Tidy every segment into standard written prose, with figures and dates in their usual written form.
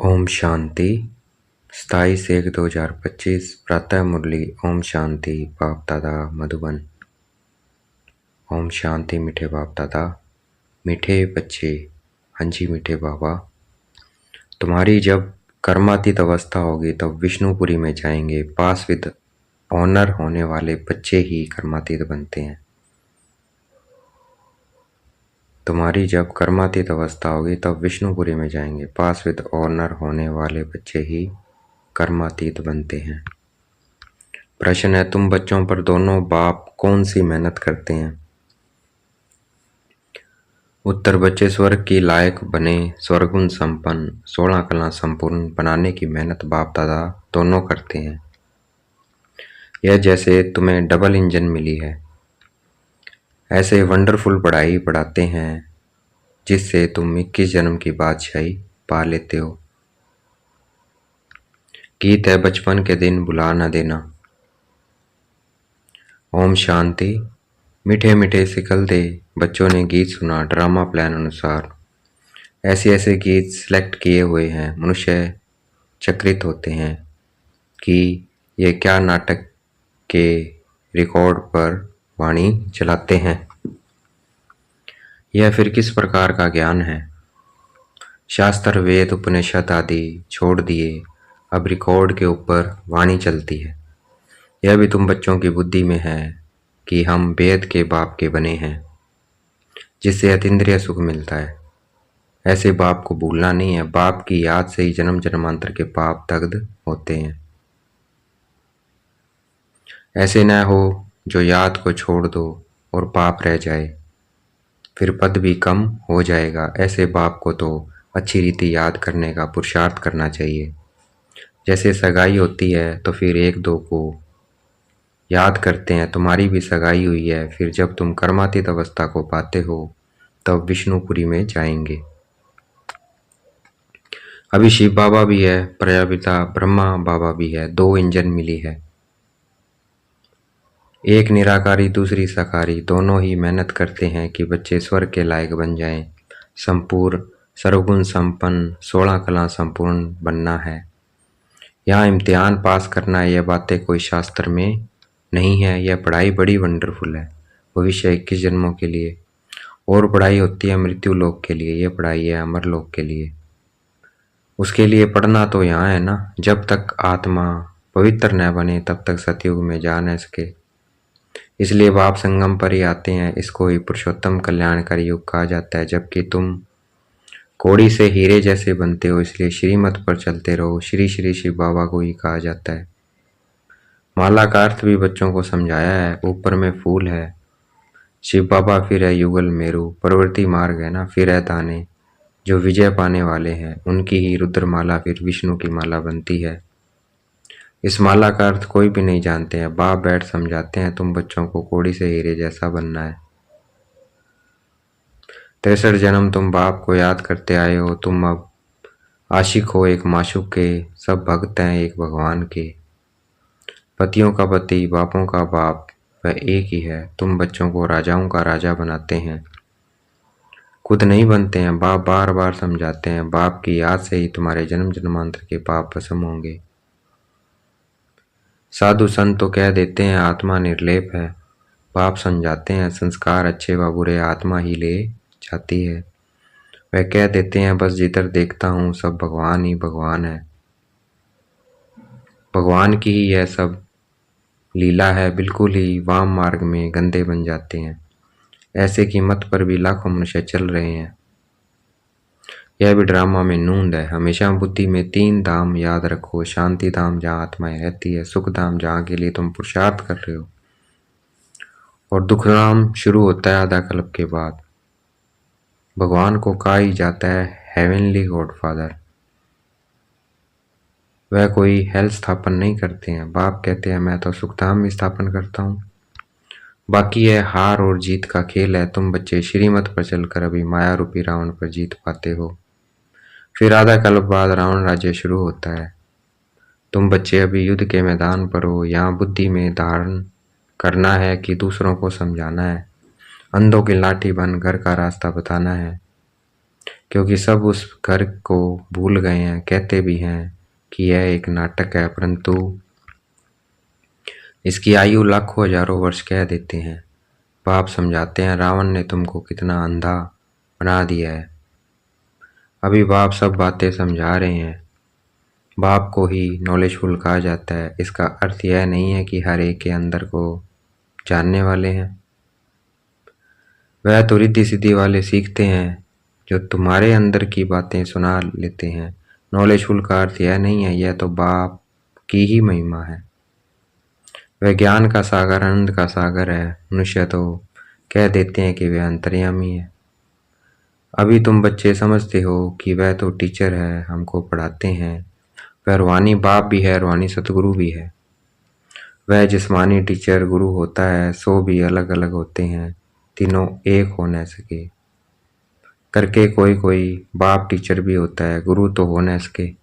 ओम शांति। 27/1/2025 प्रातः मुरली। ओम शांति। बाप दादा मधुबन। ओम शांति। मीठे बाप दादा, मीठे बच्चे। हाँ जी मीठे बाबा, तुम्हारी जब कर्मातीत अवस्था होगी तब विष्णुपुरी में जाएंगे। पास विद ऑनर होने वाले बच्चे ही कर्मातीत बनते हैं। तुम्हारी जब कर्मातीत अवस्था होगी तब विष्णुपुरी में जाएंगे। पास विद ऑनर होने वाले बच्चे ही कर्मातीत बनते हैं। प्रश्न है, तुम बच्चों पर दोनों बाप कौन सी मेहनत करते हैं? उत्तर, बच्चे स्वर्ग की लायक बने, स्वर्गुण संपन्न, 16 कला संपूर्ण बनाने की मेहनत बाप दादा दोनों करते हैं। यह जैसे तुम्हें डबल इंजन मिली है, ऐसे वंडरफुल पढ़ाई पढ़ाते हैं जिससे तुम 21 जन्म की बादशाही पा लेते हो। गीत है, बचपन के दिन भुला न देना। ओम शांति। मीठे मीठे सिकल दे बच्चों ने गीत सुना ड्रामा प्लान अनुसार। ऐसे ऐसे गीत सिलेक्ट किए हुए हैं। मनुष्य चकित होते हैं कि ये क्या नाटक के रिकॉर्ड पर वाणी चलाते हैं। यह फिर किस प्रकार का ज्ञान है? शास्त्र वेद उपनिषद आदि छोड़ दिए, अब रिकॉर्ड के ऊपर वाणी चलती है। यह भी तुम बच्चों की बुद्धि में है कि हम वेद के बाप के बने हैं, जिससे अतीन्द्रिय सुख मिलता है। ऐसे बाप को भूलना नहीं है। बाप की याद से ही जन्म जन्मांतर के पाप दग्ध होते हैं। ऐसे न हो जो याद को छोड़ दो और पाप रह जाए, फिर पद भी कम हो जाएगा। ऐसे बाप को तो अच्छी रीति याद करने का पुरुषार्थ करना चाहिए। जैसे सगाई होती है तो फिर एक दो को याद करते हैं। तुम्हारी भी सगाई हुई है, फिर जब तुम कर्मातीत अवस्था को पाते हो तब विष्णुपुरी में जाएंगे। अभी शिव बाबा भी है, प्रजापिता ब्रह्मा बाबा भी है। 2 इंजन मिली है, एक निराकारी दूसरी साकारी। दोनों ही मेहनत करते हैं कि बच्चे स्वर्ग के लायक बन जाएं। संपूर्ण सर्वगुण संपन्न 16 कला संपूर्ण बनना है। यहाँ इम्तिहान पास करना है। यह बातें कोई शास्त्र में नहीं है। यह पढ़ाई बड़ी वंडरफुल है भविष्य 21 जन्मों के लिए। और पढ़ाई होती है मृत्यु लोक के लिए। यह पढ़ाई है अमर लोक के लिए। उसके लिए पढ़ना तो यहाँ है ना। जब तक आत्मा पवित्र न बने तब तक सतयुग में जा न सके। इसलिए बाप संगम पर ही आते हैं। इसको ही पुरुषोत्तम कल्याणकारी युग कहा जाता है। जबकि तुम कोड़ी से हीरे जैसे बनते हो, इसलिए श्रीमत पर चलते रहो। श्री श्री शिव बाबा को ही कहा जाता है। माला का अर्थ भी बच्चों को समझाया है। ऊपर में फूल है शिव बाबा, फिर है युगल मेरू। प्रवृत्ति मार्ग है ना, फिर है दाने। जो विजय पाने वाले हैं उनकी ही रुद्र माला फिर विष्णु की माला बनती है। इस माला का अर्थ कोई भी नहीं जानते हैं। बाप बैठ समझाते हैं। तुम बच्चों को कोड़ी से हीरे जैसा बनना है। 63 जन्म तुम बाप को याद करते आए हो। तुम अब आशिक हो एक माशूक के। सब भक्त हैं एक भगवान के। पतियों का पति, बापों का बाप वह एक ही है। तुम बच्चों को राजाओं का राजा बनाते हैं, खुद नहीं बनते हैं। बाप बार बार समझाते हैं। बाप की याद से ही तुम्हारे जन्म जन्मांतर के पाप भस्म होंगे। साधु संत तो कह देते हैं आत्मा निर्लेप है। बाप समझाते हैं संस्कार अच्छे व बुरे आत्मा ही ले जाती है। वह कह देते हैं बस जिधर देखता हूँ सब भगवान ही भगवान है। भगवान की ही यह सब लीला है। बिल्कुल ही वाम मार्ग में गंदे बन जाते हैं। ऐसे की मत पर भी लाखों मनुष्य चल रहे हैं। यह भी ड्रामा में नूंद है। हमेशा बुद्धि में 3 धाम याद रखो। शांति धाम जहाँ आत्माएं रहती है, सुख धाम जहाँ के लिए तुम पुरुषार्थ कर रहे हो, और दुख धाम शुरू होता है आधा कल्प के बाद। भगवान को कहा ही जाता है हेवनली गॉड फादर। वह कोई हेल स्थापन नहीं करते हैं। बाप कहते हैं मैं तो सुखधाम में स्थापन करता हूँ। बाकी यह हार और जीत का खेल है। तुम बच्चे श्रीमत पर चलकर अभी माया रूपी रावण पर जीत पाते हो। फिर आधा कल्प बाद रावण राज्य शुरू होता है। तुम बच्चे अभी युद्ध के मैदान पर हो। यहाँ बुद्धि में धारण करना है कि दूसरों को समझाना है। अंधों की लाठी बन घर का रास्ता बताना है। क्योंकि सब उस घर को भूल गए हैं। कहते भी हैं कि यह एक नाटक है, परंतु इसकी आयु लाखों हजारों वर्ष कह देते हैं। बाप समझाते हैं, रावण ने तुमको कितना अंधा बना दिया है। अभी बाप सब बातें समझा रहे हैं। बाप को ही नॉलेजफुल कहा जाता है। इसका अर्थ यह नहीं है कि हर एक के अंदर को जानने वाले हैं। वह तो रिद्धि सिद्धि वाले सीखते हैं जो तुम्हारे अंदर की बातें सुना लेते हैं। नॉलेजफुल का अर्थ यह नहीं है, यह तो बाप की ही महिमा है। वह ज्ञान का सागर, आनंद का सागर है। मनुष्य तो कह देते हैं कि वह अंतर्यामी है। अभी तुम बच्चे समझते हो कि वह तो टीचर है, हमको पढ़ाते हैं। वह रूहानी बाप भी है, रूहानी सतगुरु भी है। वह जिस्मानी टीचर गुरु होता है, सो भी अलग अलग होते हैं, तीनों एक हो न सके करके कोई कोई बाप टीचर भी होता है, गुरु तो हो न सके।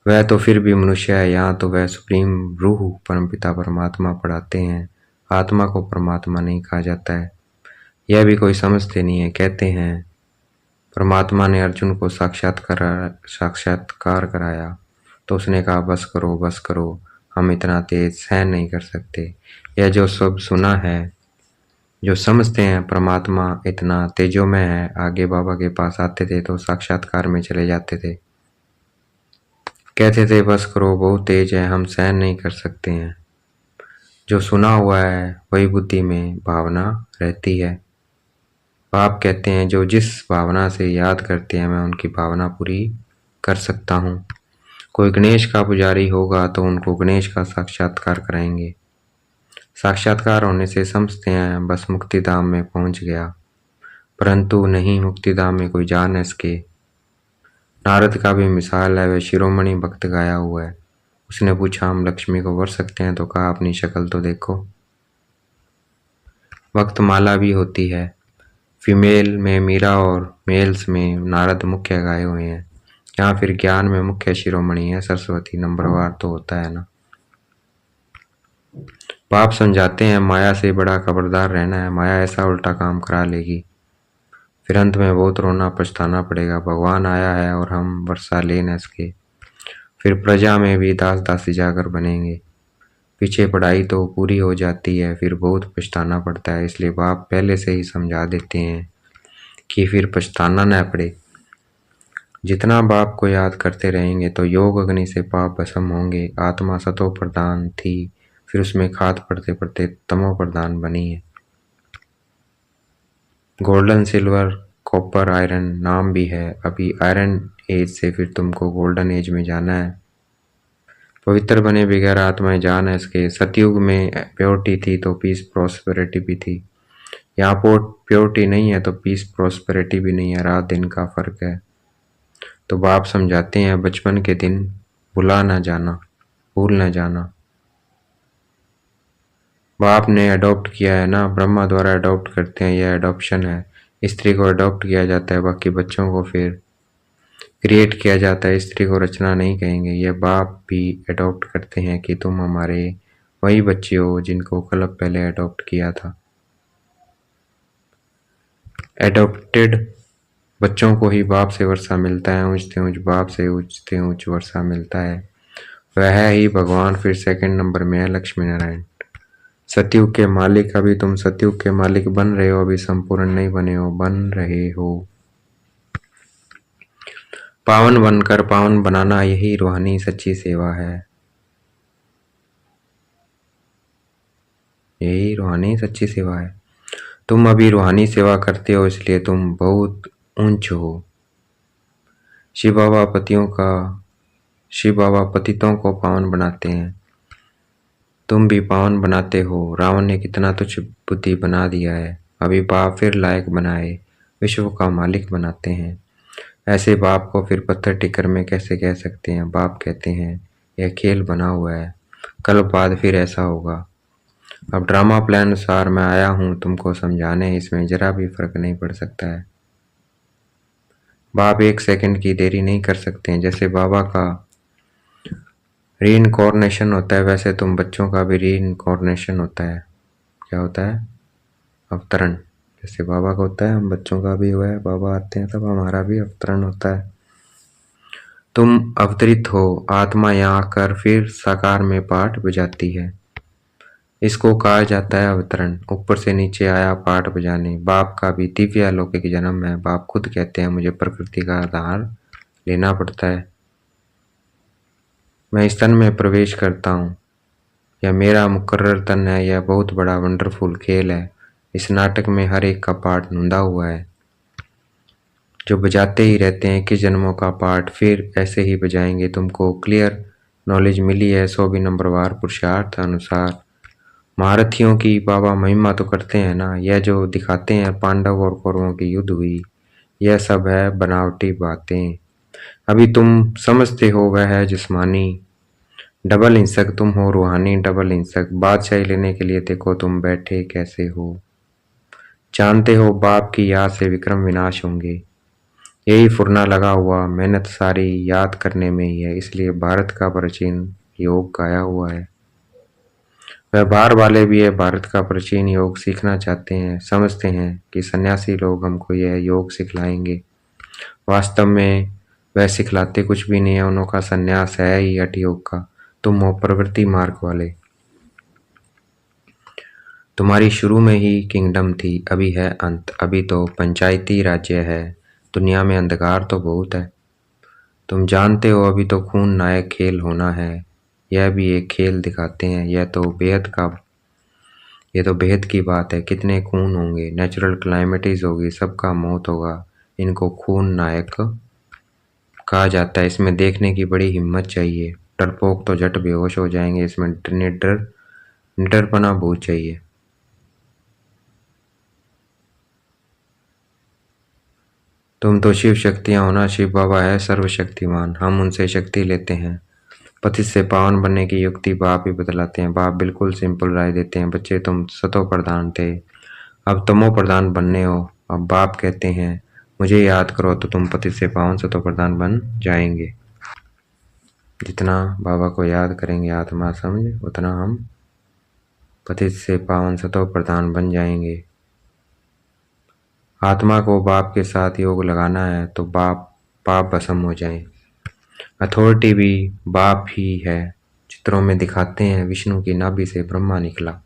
वह तो फिर भी मनुष्य है। यहाँ तो वह सुप्रीम रूह परमपिता परमात्मा पढ़ाते हैं। आत्मा को परमात्मा नहीं कहा जाता है, यह भी कोई समझते नहीं है। कहते हैं परमात्मा ने अर्जुन को साक्षात्कार कराया तो उसने कहा बस करो, हम इतना तेज सहन नहीं कर सकते। यह जो सब सुना है, जो समझते हैं परमात्मा इतना तेजोमय है, आगे बाबा के पास आते थे तो साक्षात्कार में चले जाते थे। कहते थे बस करो, बहुत तेज है, हम सहन नहीं कर सकते हैं। जो सुना हुआ है वही बुद्धि में भावना रहती है। बाप कहते हैं जो जिस भावना से याद करते हैं मैं उनकी भावना पूरी कर सकता हूँ। कोई गणेश का पुजारी होगा तो उनको गणेश का साक्षात्कार कराएंगे। साक्षात्कार होने से समझते हैं बस मुक्तिधाम में पहुंच गया, परंतु नहीं, मुक्तिधाम में कोई जा न सके। नारद का भी मिसाल है, वह शिरोमणि भक्त गाया हुआ है। उसने पूछा हम लक्ष्मी को वर सकते हैं, तो कहा अपनी शक्ल तो देखो। भक्त माला भी होती है, फीमेल में मीरा और मेल्स में नारद मुख्य गाए हुए हैं। यहाँ फिर ज्ञान में मुख्य शिरोमणि है सरस्वती, नंबरवार तो होता है ना। बाप समझाते हैं माया से बड़ा खबरदार रहना है, माया ऐसा उल्टा काम करा लेगी, फिर अंत में बहुत रोना पछताना पड़ेगा। भगवान आया है और हम वर्षा ले न सके, फिर प्रजा में भी दास दासी जाकर बनेंगे। पीछे पढ़ाई तो पूरी हो जाती है, फिर बहुत पछताना पड़ता है। इसलिए बाप पहले से ही समझा देते हैं कि फिर पछताना न पड़े। जितना बाप को याद करते रहेंगे तो योग अग्नि से पाप भस्म होंगे। आत्मा सतो प्रधान थी, फिर उसमें खाद पड़ते पड़ते तमो प्रधान बनी है। गोल्डन, सिल्वर, कॉपर, आयरन नाम भी है। अभी आयरन एज से फिर तुमको गोल्डन एज में जाना है। पवित्र बने बगैर आत्माएं जा न सके। सतयुग में प्योरिटी थी तो पीस प्रॉस्पेरिटी भी थी। यहाँ प्योरिटी नहीं है तो पीस प्रॉस्पेरिटी भी नहीं है, रात दिन का फर्क है। तो बाप समझाते हैं बचपन के दिन भूल न जाना। बाप ने अडॉप्ट किया है ना, ब्रह्मा द्वारा अडॉप्ट करते हैं, यह अडॉप्शन है। स्त्री को अडॉप्ट किया जाता है, बाकी बच्चों को फिर क्रिएट किया जाता है। स्त्री को रचना नहीं कहेंगे। यह बाप भी अडॉप्ट करते हैं कि तुम हमारे वही बच्चे हो जिनको कल्प पहले अडॉप्ट किया था। एडॉप्टेड बच्चों को ही बाप से वर्षा मिलता है, ऊंचते ऊंच बाप से ऊंचते ऊंच वर्षा मिलता है। वह ही भगवान फिर सेकंड नंबर में है, लक्ष्मी नारायण सतयुग के मालिक। अभी तुम सतयुग के मालिक बन रहे हो, अभी संपूर्ण नहीं बने हो, बन रहे हो। पावन बनकर पावन बनाना, यही रूहानी सच्ची सेवा है। यही रूहानी सच्ची सेवा है। तुम अभी रूहानी सेवा करते हो, इसलिए तुम बहुत ऊंच हो। शिव बाबा पतितों को पावन बनाते हैं, तुम भी पावन बनाते हो। रावण ने कितना तुच्छ बुद्धि बना दिया है, अभी बाप फिर लायक बनाए, विश्व का मालिक बनाते हैं। ऐसे बाप को फिर पत्थर टिकर में कैसे कह सकते हैं। बाप कहते हैं यह खेल बना हुआ है, कल बाद फिर ऐसा होगा। अब ड्रामा प्लान अनुसार मैं आया हूँ तुमको समझाने, इसमें जरा भी फर्क नहीं पड़ सकता है। बाप एक सेकंड की देरी नहीं कर सकते हैं। जैसे बाबा का रीइंकॉर्नेशन होता है, वैसे तुम बच्चों का भी रीइंकॉर्नेशन होता है। क्या होता है? अवतरण। जैसे बाबा का होता है, हम बच्चों का भी हुआ है, बाबा आते हैं तब हमारा भी अवतरण होता है। तुम अवतरित हो, आत्मा यहाँ आकर फिर साकार में पाठ बजाती है। इसको कहा जाता है अवतरण। ऊपर से नीचे आया पाठ बजाने। बाप का भी दिव्य अलौकिक जन्म है। बाप खुद कहते हैं मुझे प्रकृति का आधार लेना पड़ता है। मैं इस तन में प्रवेश करता हूँ, यह मेरा मुकर्रर तन है। यह बहुत बड़ा वंडरफुल खेल है। इस नाटक में हर एक का पार्ट नूंदा हुआ है, जो बजाते ही रहते हैं। किस जन्मों का पार्ट फिर ऐसे ही बजाएंगे। तुमको क्लियर नॉलेज मिली है 100 भी नंबरवार पुरुषार्थ अनुसार। महारथियों की बाबा महिमा तो करते हैं ना। यह जो दिखाते हैं पांडव और कौरवों की युद्ध हुई, यह सब है बनावटी बातें। अभी तुम समझते हो वह है जिस्मानी डबल हिंसक, तुम हो रूहानी डबल हिंसक। बादशाही लेने के लिए देखो तुम बैठे कैसे हो। जानते हो बाप की याद से विक्रम विनाश होंगे। यही फुरना लगा हुआ, मेहनत सारी याद करने में ही है। इसलिए भारत का प्राचीन योग गाया हुआ है। वह बाहर वाले भी है भारत का प्राचीन योग सीखना चाहते हैं। समझते हैं कि सन्यासी लोग हमको यह योग सिखलाएंगे। वास्तव में वह सिखलाते कुछ भी नहीं है। उनका सन्यास है ही हठ योग का। तुम हो प्रवृत्ति मार्ग वाले। तुम्हारी शुरू में ही किंगडम थी, अभी है अंत। अभी तो पंचायती राज्य है। दुनिया में अंधकार तो बहुत है। तुम जानते हो अभी तो खून नायक खेल होना है। यह भी एक खेल दिखाते हैं। यह तो बेहद की बात है। कितने खून होंगे, नेचुरल क्लाइमेटीज होगी, सबका मौत होगा। इनको खून नायक कहा जाता है। इसमें देखने की बड़ी हिम्मत चाहिए। डरपोक तो झट बेहोश हो जाएंगे। इसमें निडरपना बहुत चाहिए। तुम तो शिव शक्तियां हो ना। शिव बाबा है सर्वशक्तिमान। हम उनसे शक्ति लेते हैं। पतित से पावन बनने की युक्ति बाप ही बतलाते हैं। बाप बिल्कुल सिंपल राय देते हैं। बच्चे तुम सतो प्रधान थे, अब तमो प्रधान बनने हो। अब बाप कहते हैं मुझे याद करो तो तुम पतित से पावन सतो प्रधान बन जाएंगे। जितना बाबा को याद करेंगे आत्मा समझ, उतना हम पतित से पावन सतो प्रधान बन जाएंगे। आत्मा को बाप के साथ योग लगाना है तो पाप भस्म हो जाए। अथॉरिटी भी बाप ही है। चित्रों में दिखाते हैं विष्णु की नाभि से ब्रह्मा निकला।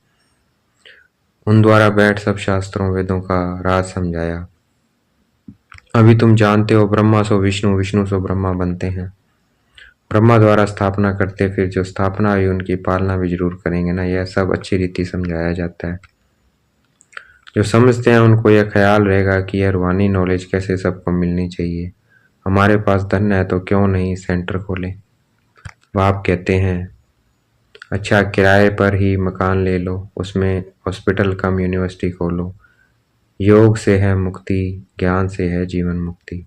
उन द्वारा बैठ सब शास्त्रों वेदों का राज समझाया। अभी तुम जानते हो ब्रह्मा सो विष्णु, विष्णु सो ब्रह्मा बनते हैं। ब्रह्मा द्वारा स्थापना करते, फिर जो स्थापना हुई उनकी पालना भी जरूर करेंगे ना। यह सब अच्छी रीति समझाया जाता है। जो समझते हैं उनको यह ख्याल रहेगा कि यह रूहानी नॉलेज कैसे सबको मिलनी चाहिए। हमारे पास धन है तो क्यों नहीं सेंटर खोले। बाप कहते हैं अच्छा किराए पर ही मकान ले लो, उसमें हॉस्पिटल कम यूनिवर्सिटी खोलो। योग से है मुक्ति, ज्ञान से है जीवन मुक्ति।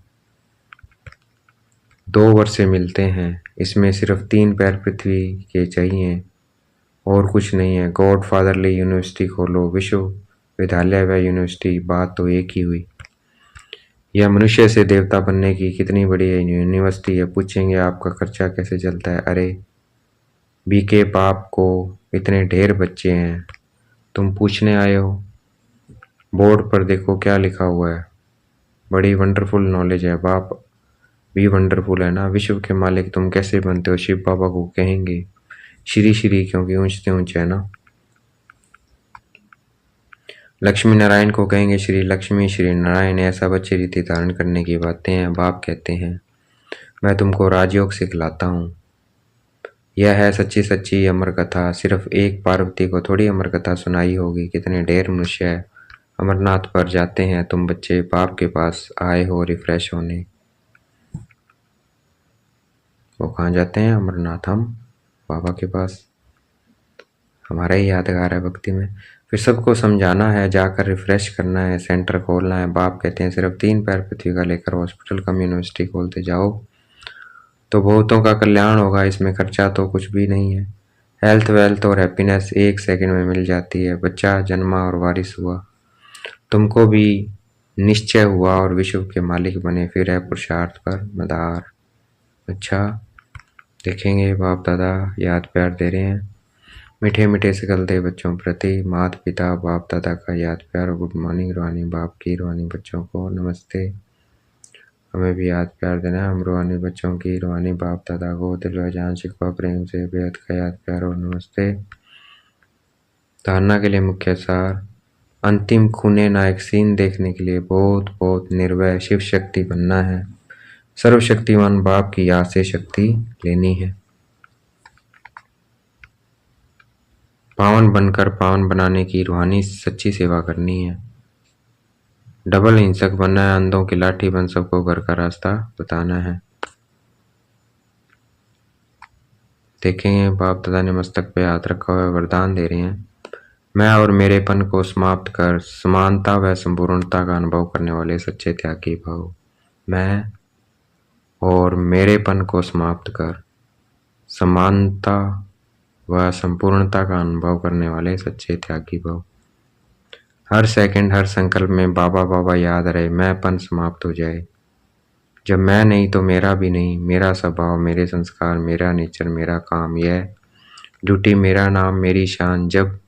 2 वर्ष से मिलते हैं। इसमें सिर्फ 3 पैर पृथ्वी के चाहिए और कुछ नहीं है। गॉड फादरली यूनिवर्सिटी खोलो, विश्वविद्यालय व यूनिवर्सिटी, बात तो एक ही हुई। यह मनुष्य से देवता बनने की कितनी बड़ी यूनिवर्सिटी है। पूछेंगे आपका खर्चा कैसे चलता है। अरे बीके बाप को इतने ढेर बच्चे हैं, तुम पूछने आए हो। बोर्ड पर देखो क्या लिखा हुआ है। बड़ी वंडरफुल नॉलेज है। बाप भी वंडरफुल है ना। विश्व के मालिक तुम कैसे बनते हो। शिव बाबा को कहेंगे श्री क्योंकि ऊंचते ऊंचे है ना। लक्ष्मी नारायण को कहेंगे श्री लक्ष्मी श्री नारायण। ऐसा अच्छी रीति धारण करने की बातें हैं। बाप कहते हैं मैं तुमको राजयोग सिखलाता हूँ। यह है सच्ची सच्ची अमर कथा। सिर्फ एक पार्वती को थोड़ी अमर कथा सुनाई होगी। कितने ढेर मनुष्य है अमरनाथ पर जाते हैं। तुम बच्चे बाप के पास आए हो रिफ्रेश होने। वो कहाँ जाते हैं अमरनाथ, हम बाबा के पास। हमारा ही यादगार है भक्ति में। फिर सबको समझाना है, जाकर रिफ्रेश करना है, सेंटर खोलना है। बाप कहते हैं सिर्फ 3 पैर पृथ्वी का लेकर हॉस्पिटल कम यूनिवर्सिटी खोलते जाओ तो बहुतों का कल्याण होगा। इसमें खर्चा तो कुछ भी नहीं है। हेल्थ वेल्थ और हैप्पीनेस 1 सेकंड में मिल जाती है। बच्चा जन्मा और वारिस हुआ, तुमको भी निश्चय हुआ और विश्व के मालिक बने। फिर है पुरुषार्थ पर मदार। अच्छा देखेंगे बाप दादा याद प्यार दे रहे हैं। मीठे मीठे सिकलते बच्चों प्रति माता पिता बाप दादा का याद प्यार और गुड मॉर्निंग। रूहानी बाप की रूहानी बच्चों को नमस्ते। हमें भी याद प्यार देना है। हम रूहानी बच्चों की रूहानी बाप दादा को दिल व जान शिकवा प्रेम से बेहद का याद प्यार और नमस्ते। धारणा के लिए मुख्य सार। अंतिम खूने नायक सीन देखने के लिए बहुत बहुत निर्भय शिव शक्ति बनना है। सर्वशक्तिमान बाप की याद से शक्ति लेनी है। पावन बनकर पावन बनाने की रूहानी सच्ची सेवा करनी है। डबल हिंसक बनना है। अंधों की लाठी बन सबको घर का रास्ता बताना है। देखेंगे बाप दादा ने मस्तक पे हाथ रखा हुआ वरदान दे रहे हैं। मैं और मेरेपन को समाप्त कर समानता व संपूर्णता का अनुभव करने वाले सच्चे त्यागी भाव। मैं और मेरेपन को समाप्त कर समानता व संपूर्णता का अनुभव करने वाले सच्चे त्यागी भाव। हर सेकंड हर संकल्प में बाबा बाबा याद रहे। मैंपन समाप्त हो जाए। जब मैं नहीं तो मेरा भी नहीं। मेरा स्वभाव मेरे संस्कार मेरा नेचर मेरा काम यह ड्यूटी मेरा नाम मेरी शान। जब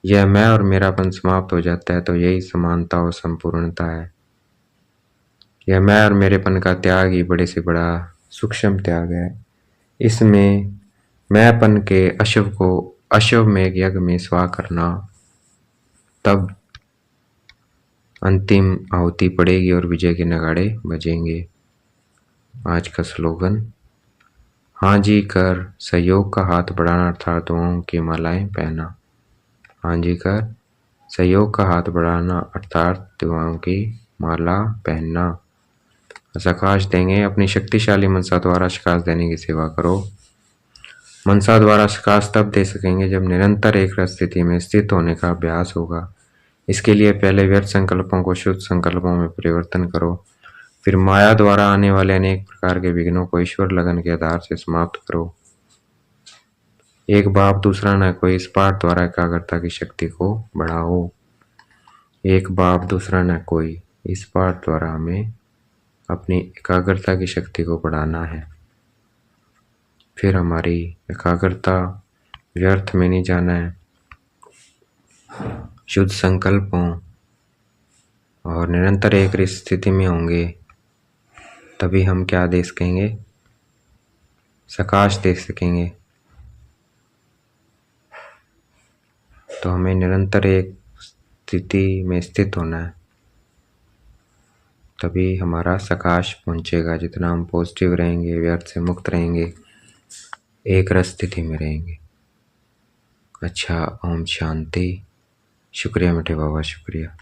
यह मैं और मेरापन समाप्त हो जाता है तो यही समानता और संपूर्णता है। यह मैं और मेरेपन का त्याग ही बड़े से बड़ा सूक्ष्म त्याग है। इसमें मैंपन के अशव को अशव में यज्ञ में स्वा करना, तब अंतिम आहुति पड़ेगी और विजय के नगाड़े बजेंगे। आज का स्लोगन। हाँ जी कर सहयोग का हाथ बढ़ाना अर्थात दुआओं की मालाएं पहना। हाँ जी कर सहयोग का हाथ बढ़ाना अर्थात दुआओं की माला पहनना। सकाश देंगे। अपनी शक्तिशाली मनसा द्वारा सकाश देने की सेवा करो। मनसा द्वारा सकाश तब दे सकेंगे जब निरंतर एक स्थिति में स्थित होने का अभ्यास होगा। इसके लिए पहले व्यर्थ संकल्पों को शुद्ध संकल्पों में परिवर्तन करो। फिर माया द्वारा आने वाले अनेक प्रकार के विघ्नों को ईश्वर लगन के आधार से समाप्त करो। एक बाप दूसरा न कोई इस पाठ द्वारा एकाग्रता की शक्ति को बढ़ाओ। एक बाप दूसरा न कोई इस पाठ द्वारा हमें अपनी एकाग्रता की शक्ति को बढ़ाना है। फिर हमारी एकाग्रता व्यर्थ में नहीं जाना है। शुद्ध संकल्पों और निरंतर एक स्थिति में होंगे तभी हम क्या दे सकेंगे, सकाश दे सकेंगे। तो हमें निरंतर एक स्थिति में स्थित होना है तभी हमारा सकाश पहुंचेगा। जितना हम पॉजिटिव रहेंगे व्यर्थ से मुक्त रहेंगे एक रस स्थिति में रहेंगे। अच्छा ओम शांति। शुक्रिया मीठे बाबा शुक्रिया।